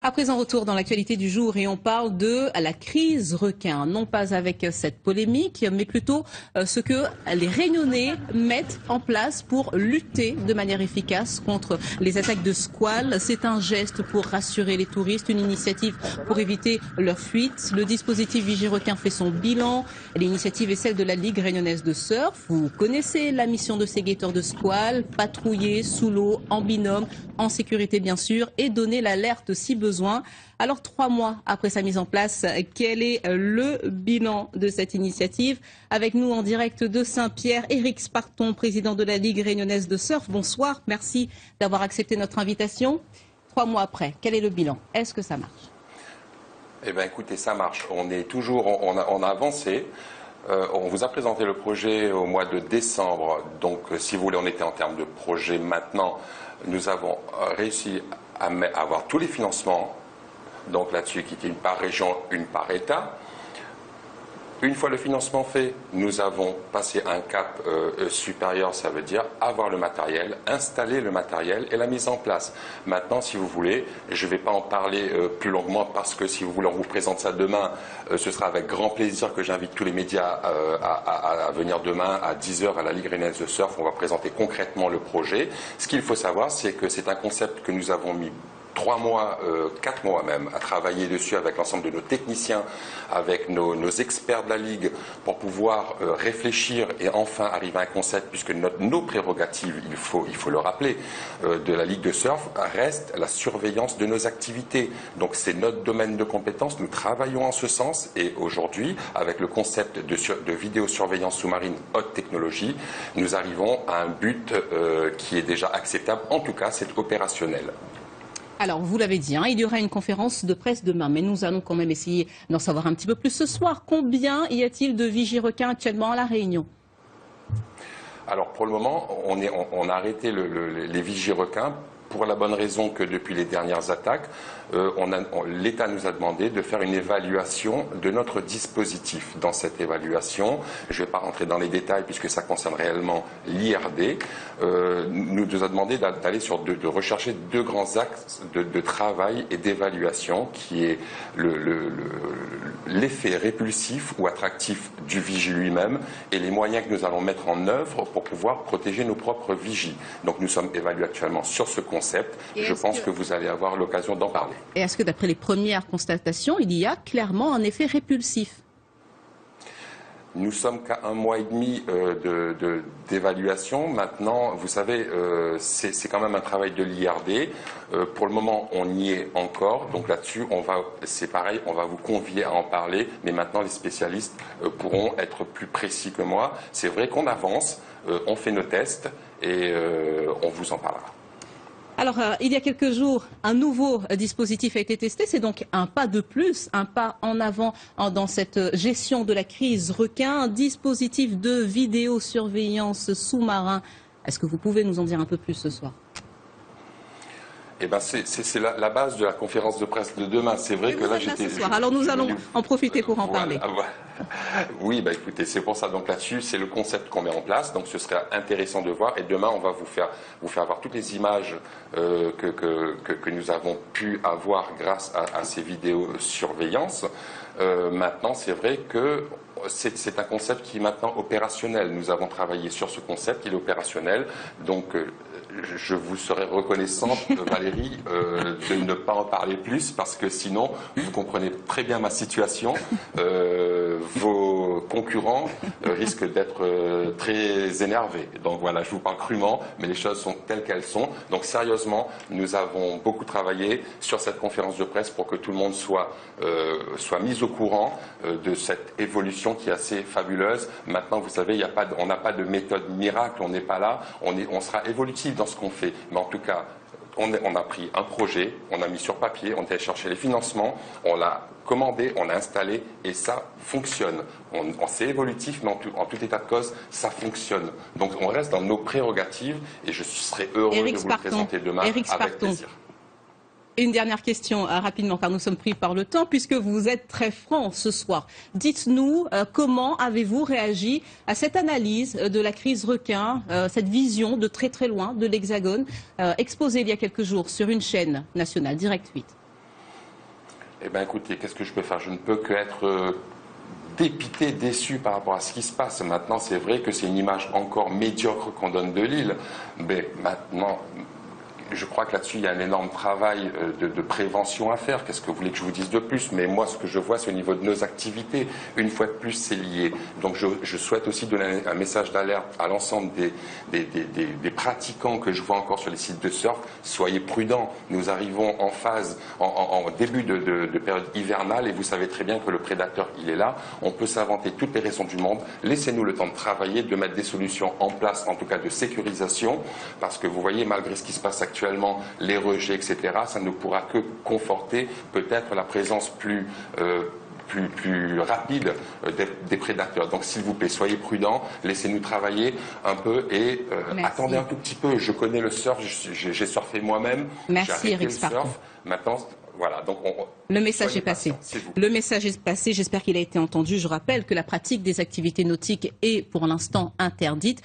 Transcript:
À présent, retour dans l'actualité du jour et on parle de la crise requin. Non pas avec cette polémique, mais plutôt ce que les Réunionnais mettent en place pour lutter de manière efficace contre les attaques de squales. C'est un geste pour rassurer les touristes, une initiative pour éviter leur fuite. Le dispositif Vigie-Requin fait son bilan. L'initiative est celle de la Ligue réunionnaise de surf. Vous connaissez la mission de ces guetteurs de squales, patrouiller sous l'eau, en binôme, en sécurité bien sûr, et donner l'alerte si besoin. Alors 3 mois après sa mise en place, quel est le bilan de cette initiative? Avec nous en direct de Saint-Pierre, Éric Sparton, président de la Ligue réunionnaise de surf. Bonsoir, merci d'avoir accepté notre invitation. 3 mois après, quel est le bilan? Est-ce que ça marche? Eh bien écoutez, ça marche. On est toujours, on a avancé. On vous a présenté le projet au mois de décembre. Donc si vous voulez, on était en termes de projet maintenant. Nous avons réussi à avoir tous les financements, donc là-dessus qui était une par région, une par État. Une fois le financement fait, nous avons passé un cap supérieur, ça veut dire avoir le matériel, installer le matériel et la mise en place. Maintenant, si vous voulez, je ne vais pas en parler plus longuement parce que si vous voulez, on vous présente ça demain. Ce sera avec grand plaisir que j'invite tous les médias à venir demain à 10 h à la Ligue réunionnaise de surf. On va présenter concrètement le projet. Ce qu'il faut savoir, c'est que c'est un concept que nous avons mis 3 mois, 4 mois même, à travailler dessus avec l'ensemble de nos techniciens, avec nos experts de la Ligue, pour pouvoir réfléchir et enfin arriver à un concept, puisque nos prérogatives, il faut le rappeler, de la Ligue de surf, reste la surveillance de nos activités. Donc c'est notre domaine de compétence, nous travaillons en ce sens, et aujourd'hui, avec le concept de vidéosurveillance sous-marine haute technologie, nous arrivons à un but qui est déjà acceptable, en tout cas c'est opérationnel. Alors, vous l'avez dit, il y aura une conférence de presse demain, mais nous allons quand même essayer d'en savoir un petit peu plus ce soir. Combien y a-t-il de Vigie-Requin actuellement à La Réunion? Alors, pour le moment, on a arrêté les Vigie-Requins pour la bonne raison que depuis les dernières attaques, l'État nous a demandé de faire une évaluation de notre dispositif. Dans cette évaluation, je ne vais pas rentrer dans les détails puisque ça concerne réellement l'IRD, nous a demandé d'aller de rechercher 2 grands axes de travail et d'évaluation, qui est l'effet répulsif ou attractif du vigie lui-même et les moyens que nous allons mettre en œuvre pour pouvoir protéger nos propres vigies. Donc nous sommes évalués actuellement sur ce concept. Je pense que vous allez avoir l'occasion d'en parler. Et est-ce que d'après les premières constatations, il y a clairement un effet répulsif? Nous sommes qu'à 1 mois et demi d'évaluation. Maintenant, vous savez, c'est quand même un travail de l'IRD. Pour le moment, on y est encore. Donc là-dessus, c'est pareil, on va vous convier à en parler. Mais maintenant, les spécialistes pourront être plus précis que moi. C'est vrai qu'on avance, on fait nos tests et on vous en parlera. Alors, il y a quelques jours, un nouveau dispositif a été testé. C'est donc un pas de plus, un pas en avant dans cette gestion de la crise requin, un dispositif de vidéosurveillance sous-marin. Est-ce que vous pouvez nous en dire un peu plus ce soir? Eh ben c'est la base de la conférence de presse de demain. C'est vrai que là j'étais. Alors nous allons en profiter pour en parler. Oui, bah écoutez, c'est pour ça. Donc là-dessus, c'est le concept qu'on met en place. Donc ce serait intéressant de voir. Et demain, on va vous faire voir toutes les images que nous avons pu avoir grâce à ces vidéosurveillances. Maintenant, c'est vrai que c'est un concept qui est maintenant opérationnel. Nous avons travaillé sur ce concept, il est opérationnel. Donc je vous serais reconnaissante, Valérie, de ne pas en parler plus, parce que sinon, vous comprenez très bien ma situation. Vos concurrents risquent d'être très énervés. Donc voilà, je vous parle crûment, mais les choses sont telles qu'elles sont. Donc sérieusement, nous avons beaucoup travaillé sur cette conférence de presse pour que tout le monde soit mis au courant de cette évolution qui est assez fabuleuse. Maintenant, vous savez, on n'a pas de méthode miracle, on n'est pas là, on sera évolutif dans ce qu'on fait. Mais en tout cas, on a pris un projet, on a mis sur papier, on est allé chercher les financements, on l'a commandé, on l'a installé et ça fonctionne. C'est évolutif, mais en tout état de cause, ça fonctionne. Donc on reste dans nos prérogatives et je serai heureux de vous le présenter demain avec plaisir. Une dernière question rapidement, car nous sommes pris par le temps, puisque vous êtes très franc ce soir. Dites-nous comment avez-vous réagi à cette analyse de la crise requin, cette vision de très très loin de l'Hexagone, exposée il y a quelques jours sur une chaîne nationale, Direct 8. Eh bien, écoutez, qu'est-ce que je peux faire? Je ne peux qu'être dépité, déçu par rapport à ce qui se passe. Maintenant, c'est vrai que c'est une image encore médiocre qu'on donne de l'île. Mais maintenant, je crois que là-dessus, il y a un énorme travail de prévention à faire. Qu'est-ce que vous voulez que je vous dise de plus? Mais moi, ce que je vois, c'est au niveau de nos activités. Une fois de plus, c'est lié. Donc, je souhaite aussi donner un message d'alerte à l'ensemble des pratiquants que je vois encore sur les sites de surf. Soyez prudents. Nous arrivons en phase, en début de période hivernale, et vous savez très bien que le prédateur, il est là. On peut s'inventer toutes les raisons du monde. Laissez-nous le temps de travailler, de mettre des solutions en place, en tout cas de sécurisation, parce que vous voyez, malgré ce qui se passe actuellement, les rejets, etc., ça ne pourra que conforter peut-être la présence plus rapide des prédateurs. Donc s'il vous plaît, soyez prudents, laissez-nous travailler un peu et attendez un tout petit peu. Je connais le surf, j'ai surfé moi-même. Merci Eric Sparton. Maintenant, voilà, donc le message est passé. Le message est passé, j'espère qu'il a été entendu. Je rappelle que la pratique des activités nautiques est pour l'instant interdite.